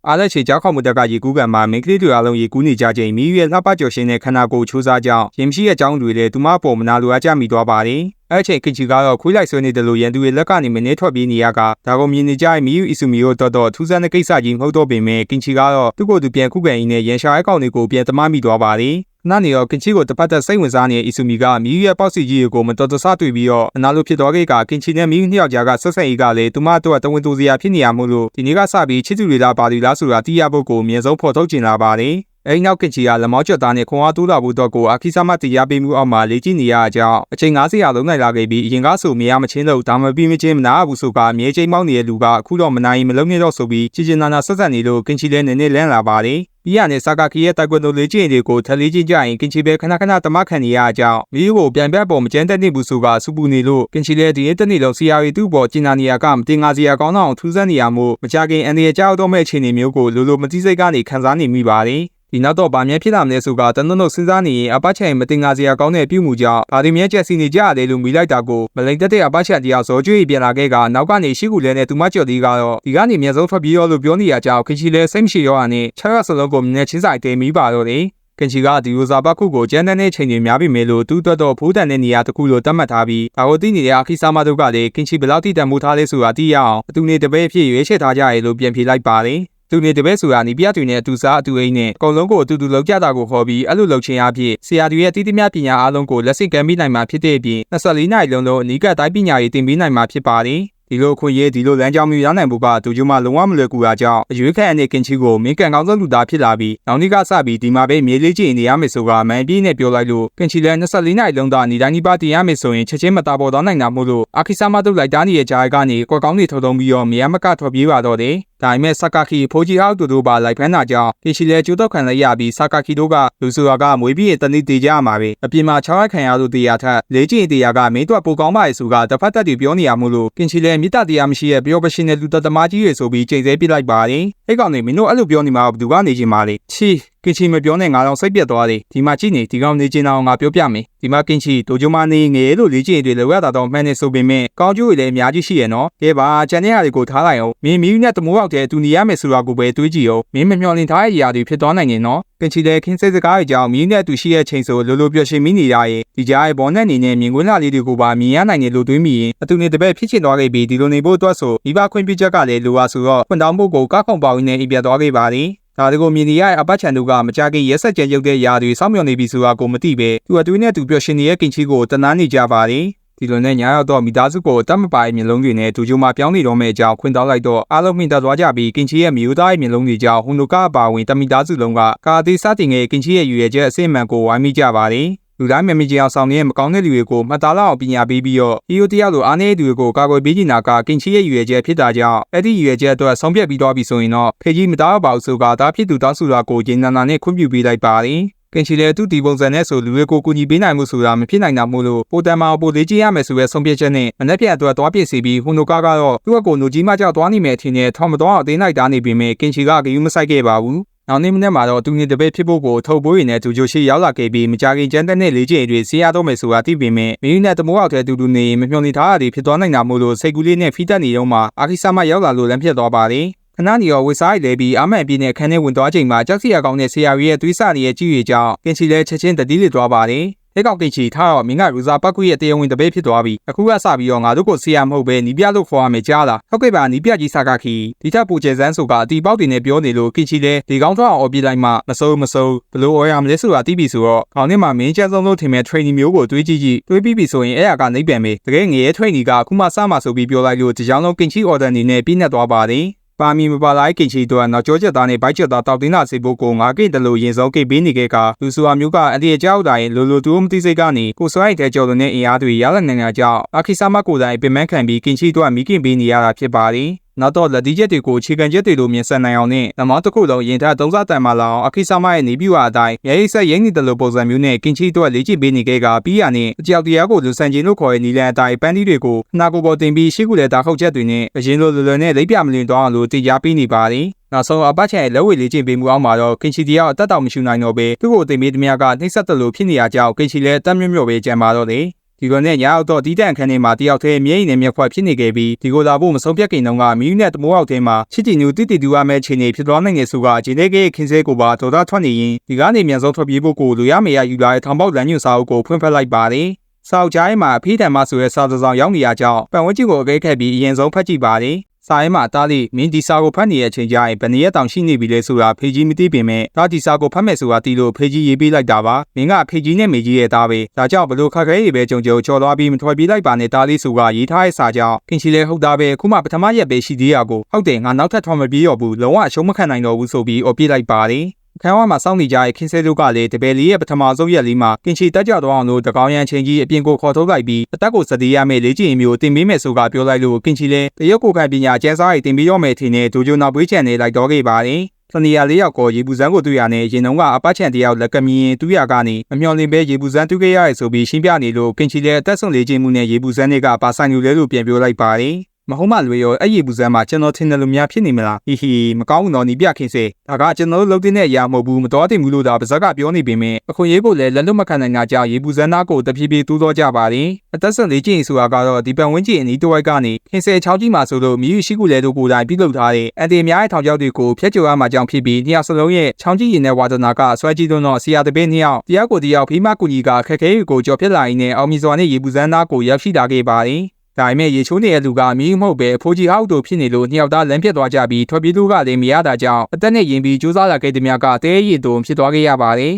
အားလက်ချေကြောက်ခေါမှုတက်ကရေကူးကန်မှာမိန်းကလေးတွေအားလုံးရေကူးနေကြချိန်မိရဲ့လှပကြော်ရှင်တဲ့ခန္ဓာကိုယ်ချိုးစားကြောင်းရင်မရှိတဲ့အကြောင်းတွေလည်းသူမပေါ်မနာလိုအပ်ကြမိသွားပါတယ်အဲ့ချိန်ကင်ချီကတော့ခွေးလိုက်ဆွဲနေတယ်လို့ရန်သူရဲ့လက်ကနေမနှဲထွက်ပြေးနေရကဒါကိုမြင်နေကြတဲ့မီယူအီဆူမီကိုတော့ထူးဆန်းတဲ့ကိစ္စကြီးမဟုတ်တော့ပေမဲ့ကင်ချီကတော့သူ့ကိုယ်သူပြန်ခုခံရင်းနဲ့ရန်ရှာအကောင်တွေကိုပြန်တမမိသွားပါတယ်နာနေရောကင်ချီကိုတပတ်သက်စိတ်ဝင်စားနေတဲ့အီဆူမီကမီယူရဲ့ပေါက်စီကြီးကိုမတော်တဆတွေ့ပြီးတော့အနာလိုဖြစ်သွားခဲ့ကကင်ချီနဲ့မီယူနှစ်ယောက်ကြားကဆက်ဆက်အေးကလည်းသူမတို့ကတဝန်တူစရာဖြစ်နေရမို့လို့ဒီနေ့ကစပြီးချစ်သူတွေလားပါလီလားဆိုတာသိရဖို့ကိုအမြဲဆုံးဖော်ထုတ်ကျင်လာပါတယ်အဲ့နောက်ကင်ချီကလက်မောင်းကျွတ်သားနဲ့ခွန်အားတိုးလာဖို့တော့ကိုအာခီဆာမတရားပေးမှုအောက်မှာလေ့ကျင့်နေရအကြောင်းအချိန်90ရာလုံးနိုင်လာခဲ့ပြီးအရင်ကဆိုမရမချင်းလို့ဒါမပြီးမချင်းမနာဘူးဆိုကအမြဲချိန်မောင်းနေတဲ့လူကအခုတော့မနိုင်မလုံးနေတော့ဆိုပြီးချစ်ချင်နာနာဆက်ဆက်နေလို့ကင်ချီလည်းနည်းနည်းလန့်လာပါတယ်ပြီးရတဲ့ဆာကာကီရဲ့တိုက်ကွန်တို့လေ့ကျင့်တွေကိုထပ်လေ့ကျင့်ကြရင်ကင်ချီပဲခဏခဏတမခံနေရအကြောင်းမီယူကိုပြန်ပြတ်ပေါ်မကျန်းတဲ့နေဘူးဆိုကစူပူနေလို့ကင်ချီလည်းဒီနေ့တနေ့လုံးဆီယာရီသူ့ပေါ်ကျင်နာနေရကမတင်ငါစီယာကောင်းအောင်ထူးဆန်းနေရမို့မကြခင်အန်ဒီရဲ့ကြောက်တော့မဲ့အခြေအနေမျိုးကိုလိုလိုမတိစိတ်ကနေခံစားနေမိပါတယ်ဒီနောက်တော့ဗာမြဲဖြစ်လာမလဲဆိုကတန်းတို့စဉ်းစားနေရင်အပချန်မတင်ငါစရာကောင်းတဲ့ပြုမှုကြောင့်ဗာဒီမြဲကျက်စီနေကြရတယ်လို့မိလိုက်တာကိုမလိန်တက်တဲ့အပချန်တရားဇောကျွေးပြန်လာခဲ့ကနောက်ကနေရှိကူလဲနဲ့သူမကြော်သေးကတော့ဒီကနေမြဲဆုံးထွက်ပြေးရောလို့ပြောနေရကြောင်းခင်ချီလဲစိတ်မရှိရောရနဲ့6ရက်စလုံးကိုမြဲချင်းဆိုင်တဲမိပါတော့တယ်ကင်ချီကဒီရိုဇာဘတ်ခုကိုကျန်းတဲ့ချိန်တွေများပြီမေလို့သူ့အတွက်တော့ဖိုးတန်တဲ့နေရာတစ်ခုလိုသတ်မှတ်ထားပြီးဒါကိုသိနေတဲ့အာခီဆာမတို့ကလည်းကင်ချီဘယ်လောက်ထိတန်မိုးထားလဲဆိုတာသိရအောင်အတူနေတပည့်ဖြစ်ရွေးချယ်ထားကြရလို့ပြန်ဖြေလိုက်ပါတယ်သူနေတပည့်ဆိုတာနီးပြတွေနဲ့အတူစားအတူအိမ်နဲ့အကုန်လုံးကိုအတူတူလောက်ကြတာကိုခေါ်ပြီးအဲ့လိုလုပ်ချင်းအဖြစ်ဆရာတွေရဲ့တီးတီးမြပညာအားလုံးကိုလက်ဆင့်ကမ်းပြီးနိုင်မှာဖြစ်တဲ့အပြင်24နိုင်လုံးလုံးအနီးကပ်တိုင်းပညာရေးသင်ပေးနိုင်မှာဖြစ်ပါတယ်ဒီလိုခွင့်ရေးဒီလိုလမ်းကြောင်းမျိုးရနိုင်ဖို့ကသူတို့မှလုံးဝမလွယ်ကူတာကြောင့်အရွေးခံအနေကင်ချီကိုမင်းကန်ကောင်းဆုံးလူသားဖြစ်လာပြီးနောက်နေ့ကစပြီးဒီမှာပဲမြေလေးကျင်နေရမယ်ဆိုကမန်ပြည့်နဲ့ပြောလိုက်လို့ကင်ချီလည်း24နိုင်လုံးသားနေတိုင်းဒီပါတင်ရမယ်ဆိုရင်ချက်ချင်းမတာပေါ်တော့နိုင်တာမို့လို့အာခီဆာမတို့လိုက်တားနေတဲ့ကြားကနေကွက်ကောင်းတွေထုံထုံပြီးတော့မရမကထွက်ပြေးပါတော့တယ်ဒါပေမဲ့ဆာကာကီဖိုဂျီဟောက်တို့ပါလိုက်ဖမ်းတာကြောင့်ကင်ချီလည်းကျိုးတော့ခံလိုက်ရပြီးဆာကာကီတို့ကလူဆိုရာကမွေးပြီးတနည်းတေးကြရမှာပဲအပြင်မှာ6ရက်ခံရလို့တရားထက်လေးကျင်တရားကမင်းတို့ပိုကောင်းပါလေဆိုကတစ်ဖက်သက်တွေပြောနေရမို့လို့ကင်ချီလည်းမြစ်တာတရားမရှိရဲ့ပျော်ပရှင်တဲ့လူသက်သမားကြီးတွေဆိုပြီးချိန်ဆပြလိုက်ပါတယ်အဲ့ကောင်တွေမင်းတို့အဲ့လိုပြောနေမှာဘယ်သူကနေချင်ပါလဲချီကင်ချီမပြောနဲ့ငါတော့စိတ်ပြတ်သွားတယ်ဒီမှာကြည့်နေဒီကောင်နေချင်အောင်ငါပြောပြမယ်ဒီမှာကင်ချီတို့ကျမနေငယ်လို့လေးကျင်တွေလောရတာတော့မှန်းနေဆိုပေမဲ့ကောင်းကျိုးတွေလည်းအများကြီးရှိရနော်ကဲပါချန်တဲ့ဟာတွေကိုထားလိုက်အောင်မင်းမီးနဲ့တမိုးရောက်တဲ့သူနေရမယ်ဆိုတာကိုပဲတွေးကြည့်အောင်မင်းမမျှော်လင့်ထားတဲ့ຢာတွေဖြစ်သွားနိုင်နေနော်ကင်ချီလည်းခင်းစိတ်စကားတွေကြောင့်မီးနဲ့သူရှိတဲ့ချိန်ဆိုလိုလိုပျော်ရွှင်မိနေရရဲ့ဒီကြားရဲ့ဘောနဲ့နေနဲ့မြင်ကွင်းလာလေးတွေကိုပါမြင်ရနိုင်တယ်လို့တွေးမိရင်အတူနေတပည့်ဖြစ်ချင်သွားခဲ့ပြီးဒီလိုနေဖို့အတွက်ဆိုမိဘခွင့်ပြုချက်ကလည်းလိုပါဆိုတော့ခွန်တောင်းဖို့ကိုကောက်ခုံပေါင်းနေအိပ်ပြတ်သွားခဲ့ပါတယ်ဒါတကူမြင်နေရတဲ့အပတ်ချန်တို့ကမကြခင်ရက်ဆက်ကြဲရုပ်တဲ့ຢာတွေစောင့်မျှော်နေပြီဆိုတာကိုမသိပဲသူအတူနဲ့သူပျော်ရွှင်နေတဲ့ကင်ချီကိုတနာနေကြပါတယ်ဒီလိုနဲ့ညာရောက်တော့မိသားစုကိုတတ်မပါရဲ့မျက်လုံးတွေနဲ့ဒူဂျိုမှာပြောင်းနေတော့မယ့်အကြောင်းခွင့်တောင်းလိုက်တော့အားလုံးမြင်တတ်သွားကြပြီးကင်ချီရဲ့မျိုးသားရဲ့မျက်လုံးတွေကြောင့်ဟွန်နိုကအပါဝင်တမိသားစုလုံးကကာတီစတင်ငယ်ကင်ချီရဲ့ရွေချက်အစစ်အမှန်ကိုဝိုင်းမိကြပါတယ်လူတိုင်းမြင်မြင်ကြအောင်ဆောင်နေတဲ့မကောင်းတဲ့လူတွေကိုမှတ်သားလောက်အောင်ပညာပေးပြီးတော့ဟီယိုတယောက်လိုအားနည်းတဲ့လူတွေကိုကာကွယ်ပေးနေတာကကင်ချီရဲ့ရွေချက်ဖြစ်တာကြောင့်အဲ့ဒီရွေချက်အတွက်ဆုံးဖြတ်ပြီးတော့ပြီဆိုရင်တော့ဖေကြီးမသားပါဘူးဆိုကဒါဖြစ်သူတောင်းဆိုတာကိုဂျင်းနာနာနဲ့ခွင့်ပြုပေးလိုက်ပါတယ်ကင်ချီလည်းသူ့ဒီပုံစံနဲ့ဆိုလူတွေကိုကူညီပေးနိုင်မှုဆိုတာမဖြစ်နိုင်တာမို့လို့ပိုတန်မာပိုလေးကြည့်ရမယ်ဆိုရဲဆုံးဖြတ်ချက်နဲ့မနေ့ပြန်အတွက်သွားပြည့်စီပြီးဟွန်နိုကာကတော့သူ့အကိုနိုကြီးမကြောက်သွားနေမယ်ထင်တဲ့ထောင်မတော်အောင်အသေးလိုက်တာနေပေမဲ့ကင်ချီကဂယုမဆိုင်ခဲ့ပါဘူးနောက်နေ့မနေ့မှာတော့သူနေတပည့်ဖြစ်ဖို့ကိုထုတ်ပိုးရည်နဲ့ဒူဂျိုရှိရောက်လာခဲ့ပြီးမကြခင်ကျန်းတဲ့နဲ့လေးကျင်တွေဆေးရတော့မယ်ဆိုတာသိပေမဲ့မင်းနဲ့တမိုးအောက်တဲ့တူနေမမျှော်နေထားတာတွေဖြစ်သွားနိုင်တာမို့လို့စိတ်ကူးလေးနဲ့ဖိတက်နေတော့မှအာခီဆာမရောက်လာလို့လမ်းပြတ်သွားပါတယ်ခဏနေရောဝစ်စားရည်လဲပြီးအာမန်ပြင်းနဲ့ခန်းထဲဝင်သွားချိန်မှာကြောက်စီရကောင်းတဲ့ဆရာကြီးရဲ့သွေးစနေရဲ့ကြည့်ရကြောင်းကင်ချီလဲချက်ချင်းတတိလစ်သွားပါတယ်အဲ့ကောင်ကင်ချီထားတော့မင်းကရူဇာပတ်ကွေရဲ့တရားဝင်တပည့်ဖြစ်သွားပြီအခုကစပြီးတော့ငါတို့ကိုဆရာမဟုတ်ပဲနီးပြလို့ခေါ်ရမယ်ကြားလားဟုတ်ကဲ့ပါနီးပြကြီးဆာကာခီဒီထက်ပူကျဲစန်းဆိုကအတီပေါက်တင်နဲ့ပြောနေလို့ကင်ချီလဲဒီကောင်းတော့အော်ပြလိုက်မှမစိုးဘလို့အော်ရမလဲဆိုတာသိပြီဆိုတော့ခေါင်းထဲမှာမင်းကျန်းဆုံးလို့ထင်မဲ့ training မျိုးကိုတွေးကြည့်တွေးပြီးပြီဆိုရင်အဲ့ဟာကနှိပ်ပြန်ပဲတကယ်ငယ်ရဲ့ training ကအခုမှစမှဆိုပြီးပြောလိုက်လို့ဒီကြောင်လုံးကင်ချီ order အနေနဲ့ပြည့်နှက်သွားပါတယ်ပါမီမပါလိုက်ကင်ချီတို့ကနောက်ကျောချက်သားနဲ့ဘိုက်ချက်သားတောက်တင်းလာစေဖို့ကိုငါကိတလို့ရင်ဆုံးကိပေးနေခဲ့ကလူဆိုအမျိုးကအတည်းကြောက်တာရင်လိုတူမသိစိတ်ကနေကိုစွိုင်းတဲ့ကြော်လွန်တဲ့အင်အားတွေရလာနေတာကြောင့်အာခီဆာမကိုတိုင်ပင်မခံပြီးကင်ချီတို့ကမိခင်ပေးနေရတာဖြစ်ပါတယ်နောက်တော့လက်ဒီချက်တွေကိုခြေခံချက်တွေလိုမြင်ဆန်နိုင်အောင်နဲ့နမောင်းတစ်ခုလုံးရင်ထက်သုံးစားတန်မှလာအောင်အခီဆာမရဲ့နေပြူအတိုင်းရဲရိဆက်ရိမ့်နေတယ်လို့ပုံစံမျိုးနဲ့ကင်ချီတို့လေ့ကျင့်ပေးနေခဲ့ကပြီးရနဲ့အကြောက်တရားကိုလူဆန်ကျင်လို့ခေါ်တဲ့နီလန်အတိုင်းပန်းတီးတွေကိုနှာကိုပေါ်တင်ပြီးရှေ့ကူတဲ့တာခုတ်ချက်တွေနဲ့အရင်လိုလွယ်နဲ့လိပ်ပြမလင်သွားအောင်လို့တရားပေးနေပါတယ်နောက်ဆုံးအပတ်ချဲလက်ဝဲလေ့ကျင့်ပေးမှုအောက်မှာတော့ကင်ချီတရားအသက်တောင်မရှိနိုင်တော့ပဲသူ့ကိုတင်ပေးသမျှကနှိမ့်ဆက်တယ်လို့ဖြစ်နေရကြောင်းကင်ချီလည်းအသက်မြတ်မြတ်ပဲကြံပါတော့တယ်ဒီ ဒီကနေ့ညောက်တော့တီးတန့်ခန်းထဲမှာတယောက်တည်းမျက်ရည်နဲ့မျက်ခွက်ဖြစ်နေခဲ့ပြီးဒီကိုလာဖို့မဆုံးဖြတ်ခင်တုန်းကမီးနဲ့တမိုးအောက်ထဲမှာချစ်ကြည်ညူတိတိတူရမယ့်ခြေနေဖြစ်သွားနိုင်ငယ်ဆိုကဂျင်းတဲ့ကခင်းစဲကိုပါဒေါ်သားထွက်နေရင်ဒီကနေမြန်ဆုံးထွက်ပြေးဖို့ကိုလူရမေရယူလာတဲ့ထောင်ပေါက်လမ်းညွှန်စာအုပ်ကိုဖွင့်ဖက်လိုက်ပါတယ်။စာအုပ်ကြားထဲမှာအဖေးတံမဆိုတဲ့စာတစောင်ရောက်နေရကြောင်းပတ်ဝန်းကျင်ကိုအကဲခတ်ပြီးအရင်ဆုံးဖတ်ကြည့်ပါတယ်။စာရဲမှာတားလေးမင်းဒီစာကိုဖတ်နေတဲ့အချိန်ကျရင်ဘယ်နည်းတောင်ရှိနေပြီလဲဆိုတာဖေကြီးမသိပင်မဲ့ဒါဒီစာကိုဖတ်မယ်ဆိုတာတီးလို့ဖေကြီးရေးပေးလိုက်တာပါမင်းကဖေကြီးနဲ့မေကြီးရဲ့သားပဲဒါကြောင့်ဘလို့ခက်ခဲရေးပဲကြုံကြော်သွားပြီးမထွက်ပြေးလိုက်ပါနဲ့တားလေးဆိုတာရေးထားတဲ့စာကြောင့်ခင်ချီလဲဟုတ်တာပဲခုမှပထမရက်ပဲရှိသေးရကိုဟုတ်တယ်ငါနောက်ထပ်ထွက်မပြေးတော့ဘူးလုံးဝအရှုံးမခံနိုင်တော့ဘူးဆိုပြီးအော်ပြေးလိုက်ပါတယ်ခန်းဝါမှာစောင့်နေကြတဲ့ခင်းစဲတို့ကလည်းတပယ်လေးရဲ့ပထမဆုံးရက်လေးမှာကင်ချီတက်ကြသွားအောင်လို့တကောင်းရန်ချင်းကြီးအပြင်ကိုခေါ်ထုတ်လိုက်ပြီးအသက်ကိုစသေးရမယ့်လေးကျင်မျိုးတင်ပေးမယ်ဆိုကပြောလိုက်လို့ကင်ချီလည်းတရုတ်ကိုခိုင်ပညာကျန်းစားရေးတင်ပေးရောမယ်ထင်တဲ့ဒိုဂျိုနောက်ပွေးချန်နေလိုက်တော့ခဲ့ပါတယ်။တနေရာလေးယောက်ကိုရေပူစမ်းကိုတွေ့ရနဲ့ရင်တုံးကအပတ်ချန်တယောက်လက်ကမြင်တူးရကနေမမျော်လင့်ပဲရေပူစမ်းတူးခဲ့ရရဆိုပြီးရှင်းပြနေလို့ကင်ချီလည်းအသက်ဆုံးလေးကျင်မှုနဲ့ရေပူစမ်းတွေကပါဆိုင်လူလဲလို့ပြန်ပြောလိုက်ပါတယ်။မဟုတ်မှလွေရောအဲ့ရေပူစမ်းမှာကျွန်တော်ထင်တယ်လို့များဖြစ်နေမလားဟီဟီမကောင်းဘူးတော့နီးပြခင်းစေဒါကကျွန်တော်တို့လုပ်တဲ့အရာမဟုတ်ဘူးမတော်တင်ဘူးလို့သာပါဇက်ကပြောနေပေမဲ့အခွင့်အရေးကိုလည်းလက်လွတ်မခံနိုင်တာကြောင့်ရေပူစမ်းသားကိုတဖြည်းဖြည်းတိုးတော့ကြပါတယ်အသက်ဆုံးလေးကျင်ဆိုတာကတော့ဒီပန်ဝင်းကျင်အနီးတစ်ဝိုက်ကနေခင်းစေချောင်းကြီးမှာဆိုလို့မြည်ရှိကူလေတို့ကိုယ်တိုင်ပြုလုပ်ထားတဲ့အန်တီများရဲ့ထောင်ချောက်တွေကိုဖျက်ကျော်ရမှာကြောင့်ဖြစ်ပြီးနှစ်ယောက်စလုံးရဲ့ချောင်းကြီးရင်နဲ့ဝါဒနာကဆွဲကြီးတော့ဆရာတပည့်နှစ်ယောက်တရားကိုတရားဖိမကူကြီးကခက်ခဲကိုကြော်ပြက်လာရင်းနဲ့အောင်မြင်စွာနဲ့ရေပူစမ်းသားကိုရောက်ရှိလာခဲ့ပါတယ်ဒါပေမဲ့ရေချိုးနေတဲ့လူကအမီးမဟုတ်ပဲအဖိုးကြီးဟောက်တို့ဖြစ်နေလို့နှစ်ယောက်သားလမ်းပြတ်သွားကြပြီးထွက်ပြေးသူကလည်းမရတာကြောင့်အသက်နဲ့ရင်ပြီးကြိုးစားလာခဲ့တဲ့မြတ်ကတဲရည်တုံဖြစ်သွားခဲ့ရပါတယ်